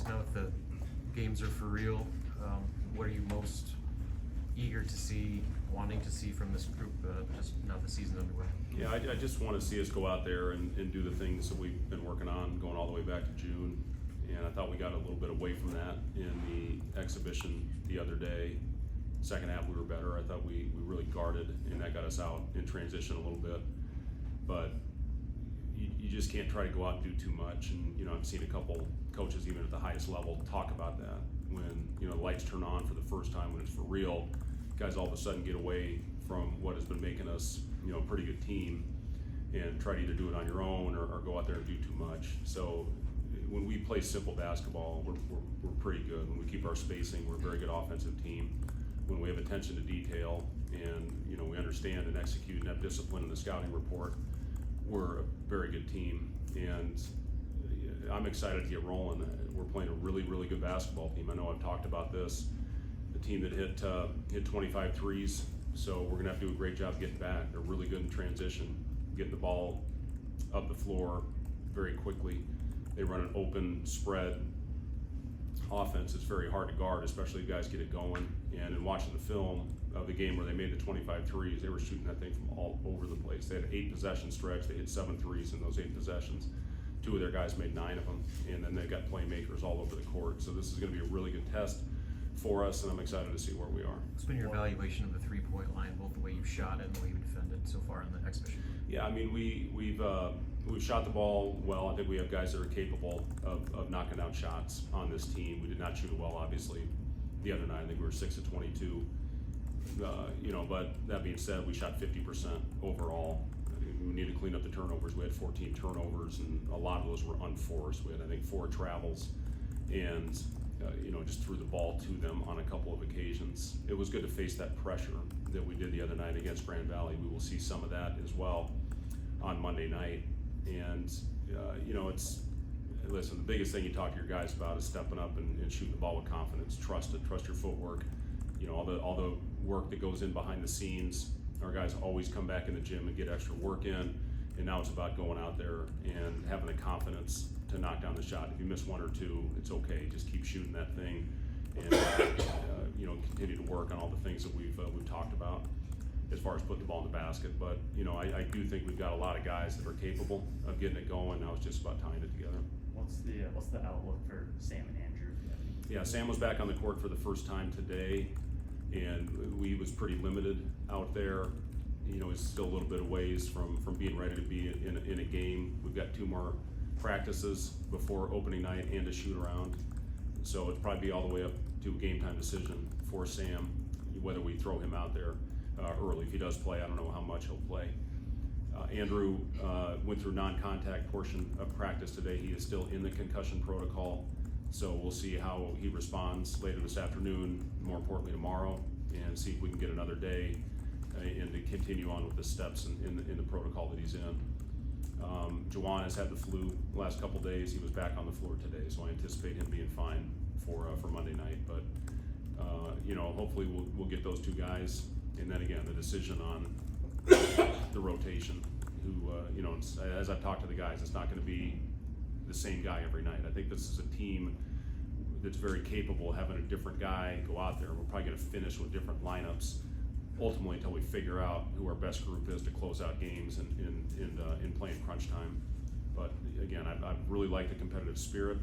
just now that the games are for real, what are you most eager to see, wanting to see from this group just now the season's underway? Yeah, I just want to see us go out there and do the things that we've been working on going all the way back to June. And I thought we got a little bit away from that in the exhibition the other day. Second half we were better. I thought we really guarded, and that got us out in transition a little bit. But you just can't try to go out and do too much. And I've seen a couple coaches even at the highest level talk about that. When the lights turn on for the first time, when it's for real, guys all of a sudden get away from what has been making us a pretty good team and try to either do it on your own or go out there and do too much. So when we play simple basketball, we're pretty good. When we keep our spacing, we're a very good offensive team. When we have attention to detail and we understand and execute and have discipline in the scouting report, we're a very good team. And I'm excited to get rolling. We're playing a really, really good basketball team. I know I've talked about this. The team that hit 25 threes, so we're gonna have to do a great job getting back. They're really good in transition, getting the ball up the floor very quickly. They run an open spread offense. It's very hard to guard, especially if guys get it going. And in watching the film of the game where they made the 25 threes, they were shooting that thing from all over the place. They had an 8-possession stretch. They hit 7 threes in those 8 possessions. 2 of their guys made 9 of them, and then they've got playmakers all over the court. So this is gonna be a really good test for us, and I'm excited to see where we are. What's been your evaluation of the three-point line, both the way you shot it and the way you defended so far in the exhibition? Yeah, I mean, we've shot the ball well. I think we have guys that are capable of knocking down shots on this team. We did not shoot it well, obviously, the other night. I think we were 6 of 22. But that being said, we shot 50% overall. We need to clean up the turnovers. We had 14 turnovers, and a lot of those were unforced. We had, I think, 4 travels, and just threw the ball to them on a couple of occasions. It was good to face that pressure that we did the other night against Grand Valley. We will see some of that as well on Monday night. And listen, the biggest thing you talk to your guys about is stepping up and shooting the ball with confidence. Trust your footwork. All the work that goes in behind the scenes. Our guys always come back in the gym and get extra work in, and now it's about going out there and having the confidence to knock down the shot. If you miss 1 or 2, it's okay. Just keep shooting that thing, and continue to work on all the things that we've talked about as far as putting the ball in the basket. But I do think we've got a lot of guys that are capable of getting it going. Now it's just about tying it together. What's the outlook for Sam and Andrew? Yeah, Sam was back on the court for the first time today, and he was pretty limited out there. He's still a little bit of ways from being ready to be in a game. We've got 2 more practices before opening night and a shoot around, so it'll probably be all the way up to a game time decision for Sam, whether we throw him out there early. If he does play, I don't know how much he'll play. Andrew went through non-contact portion of practice today. He is still in the concussion protocol, so we'll see how he responds later this afternoon, more importantly tomorrow, and see if we can get another day and to continue on with the steps in the protocol that he's in. Juwan has had the flu the last couple days. He was back on the floor today, so I anticipate him being fine for Monday night. But hopefully we'll get those 2 guys, and then again the decision on the rotation. Who as I've talked to the guys, it's not going to be the same guy every night. I think this is a team that's very capable of having a different guy go out there. We're probably going to finish with different lineups ultimately until we figure out who our best group is to close out games in playing crunch time. But again, I've really liked the competitive spirit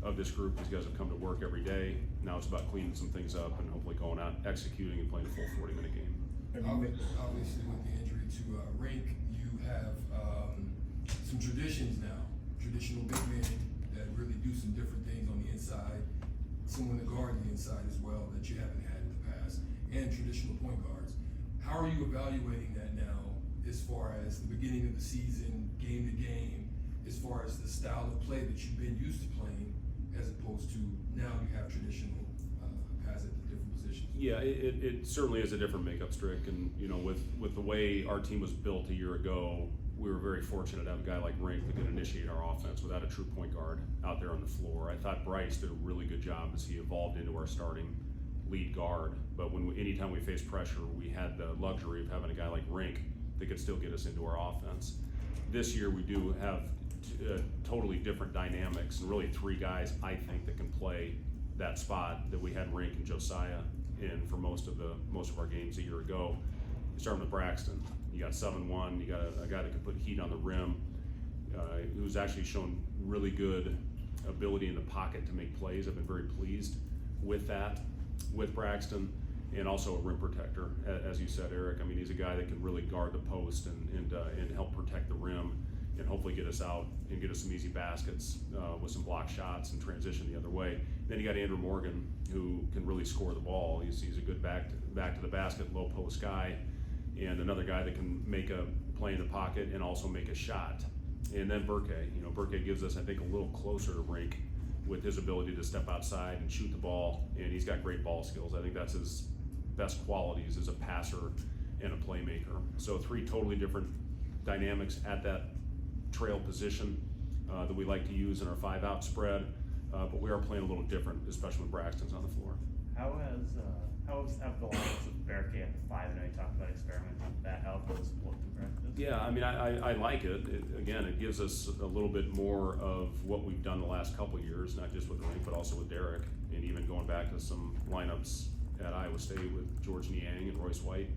of this group. These guys have come to work every day. Now it's about cleaning some things up and hopefully going out, executing, and playing a full 40-minute game. Obviously, with the injury to Rink, you have some traditions now. Traditional big men that really do some different things on the inside. Someone to guard the inside as well that you haven't had in the past, and traditional point guards. How are you evaluating that now as far as the beginning of the season, game to game, as far as the style of play that you've been used to playing, as opposed to now you have traditional guys at the different positions? Yeah, it certainly is a different makeup, Strick, and with the way our team was built a year ago, we were very fortunate to have a guy like Rink that could initiate our offense without a true point guard out there on the floor. I thought Bryce did a really good job as he evolved into our starting lead guard, but anytime we faced pressure, we had the luxury of having a guy like Rink that could still get us into our offense. This year we do have totally different dynamics, and really three guys I think that can play that spot that we had Rink and Josiah in for most of our games a year ago. You start with Braxton. You got 7-1. You got a guy that can put heat on the rim, who's actually shown really good ability in the pocket to make plays. I've been very pleased with that, with Braxton, and also a rim protector, as you said, Eric. I mean, he's a guy that can really guard the post and help protect the rim, and hopefully get us out and get us some easy baskets with some block shots and transition the other way. Then you got Andrew Morgan, who can really score the ball. He's a good back to the basket, low post guy, and another guy that can make a play in the pocket and also make a shot. And then Burke. Burke gives us, I think, a little closer to Rink with his ability to step outside and shoot the ball, and he's got great ball skills. I think that's his best qualities as a passer and a playmaker. So three totally different dynamics at that trail position that we like to use in our 5-out spread, but we are playing a little different, especially when Braxton's on the floor. Have the lineups with Berke at the 5? I know you talked about experimenting with that. How have those looked in practice? Yeah, I mean, I like it. Again, it gives us a little bit more of what we've done the last couple of years, not just with Rink, but also with Derek, and even going back to some lineups at Iowa State with George Niang and Royce White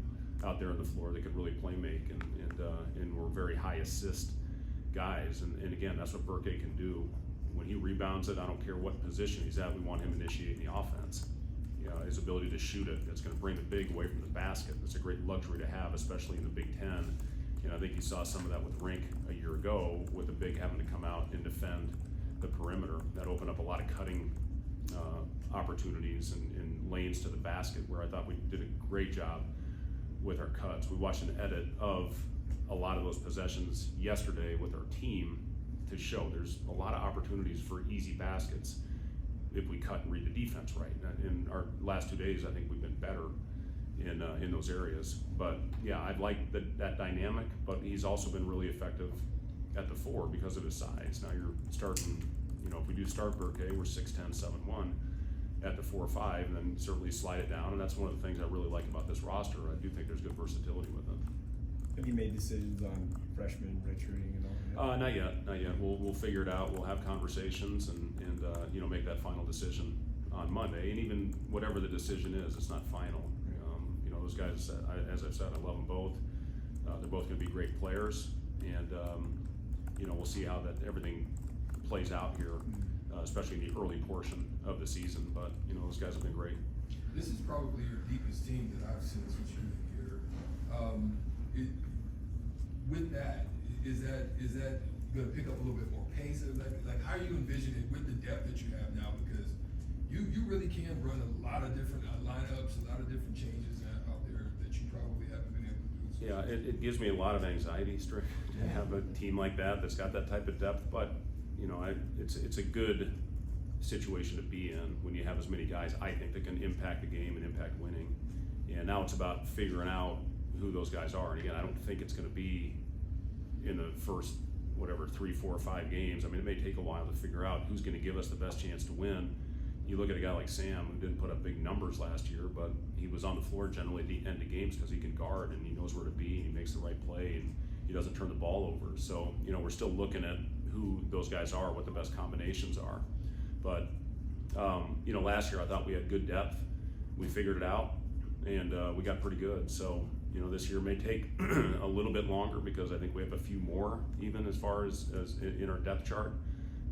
out there on the floor that could really play make and were very high assist guys. And again, that's what Burke can do. When he rebounds it, I don't care what position he's at, we want him initiating the offense. His ability to shoot it, it's going to bring the big away from the basket. It's a great luxury to have, especially in the Big Ten. I think you saw some of that with Rink a year ago, with the big having to come out and defend the perimeter. That opened up a lot of cutting opportunities and lanes to the basket, where I thought we did a great job with our cuts. We watched an edit of a lot of those possessions yesterday with our team to show there's a lot of opportunities for easy baskets if we cut and read the defense right. In our last 2 days, I think we've been better in those areas. But yeah, I'd like that dynamic, but he's also been really effective at the 4 because of his size. Now you're starting, if we do start Burke, we're 6'10", 7'1", at the 4 or 5, and then certainly slide it down. And that's one of the things I really like about this roster. I do think there's good versatility with it. Have you made decisions on freshman redshirting and all that? Not yet. We'll figure it out. We'll have conversations and make that final decision on Monday. And even whatever the decision is, it's not final. Those guys, as I've said, I love them both. They're both going to be great players, and we'll see how everything plays out here, especially in the early portion of the season. But those guys have been great. This is probably your deepest team that I've seen since you've been here. With that, is that going to pick up a little bit more pace? Like how you envision it with the depth that you have now? Because you really can run a lot of different lineups, a lot of different changes out there that you probably haven't been able to do. So Yeah, it gives me a lot of anxiety to have a team like that's got that type of depth, but it's a good situation to be in when you have as many guys, I think, that can impact the game and impact winning. And now it's about figuring out who those guys are. And again, I don't think it's going to be in the first 3, 4, 5 games. I mean, it may take a while to figure out who's going to give us the best chance to win. You look at a guy like Sam, who didn't put up big numbers last year, but he was on the floor generally at the end of games because he can guard and he knows where to be and he makes the right play and he doesn't turn the ball over. So, we're still looking at who those guys are, what the best combinations are. But, last year I thought we had good depth. We figured it out and we got pretty good. So, this year may take a little bit longer because I think we have a few more even as far as in our depth chart.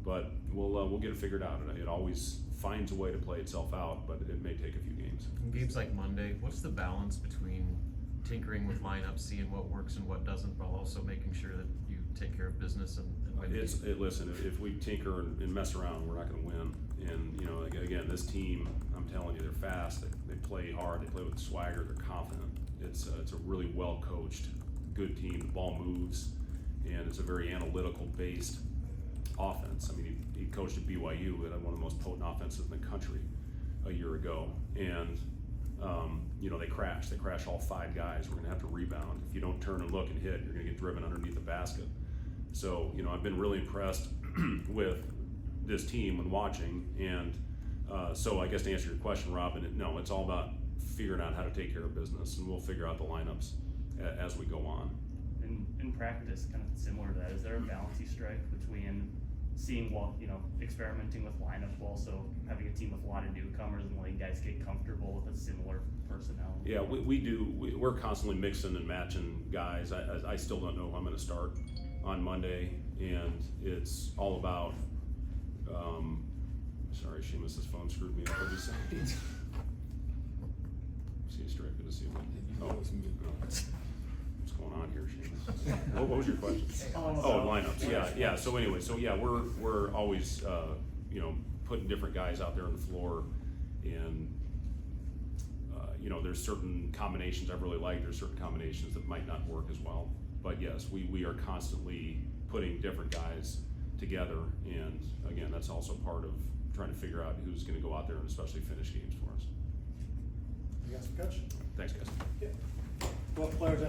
But we'll get it figured out, and it always finds a way to play itself out, but it may take a few games. In games like Monday, what's the balance between tinkering with lineups, seeing what works and what doesn't, while also making sure that you take care of business and win? Listen, if we tinker and mess around, we're not going to win. And again, this team, I'm telling you, they're fast. They play hard. They play with swagger. They're confident. It's a really well coached, good team. The ball moves, and it's a very analytical based offense. I mean, he coached at BYU, and had one of the most potent offenses in the country a year ago. And they crash. They crash all 5 guys. We're going to have to rebound. If you don't turn and look and hit, you're going to get driven underneath the basket. So, I've been really impressed with this team when watching. And so I guess to answer your question, Robin, no, it's all about figuring out how to take care of business, and we'll figure out the lineups as we go on. And in practice, kind of similar to that, is there a balance you strike between seeing what, experimenting with lineup while also having a team with a lot of newcomers and letting guys get comfortable with a similar personnel? Yeah, we're constantly mixing and matching guys. I still don't know who I'm gonna start on Monday, and it's all about, sorry, Seamus's phone screwed me up every second. See, it's straight, good to see you. You know it's me. What's going on here, Seamus? What was your question? Oh, Oh, lineups, yeah, so anyway, we're always, putting different guys out there on the floor, and, there's certain combinations I really like, there's certain combinations that might not work as well. But yes, we are constantly putting different guys together, and again, that's also part of trying to figure out who's gonna go out there and especially finish games for us. You got some coach? Thanks, guys. What players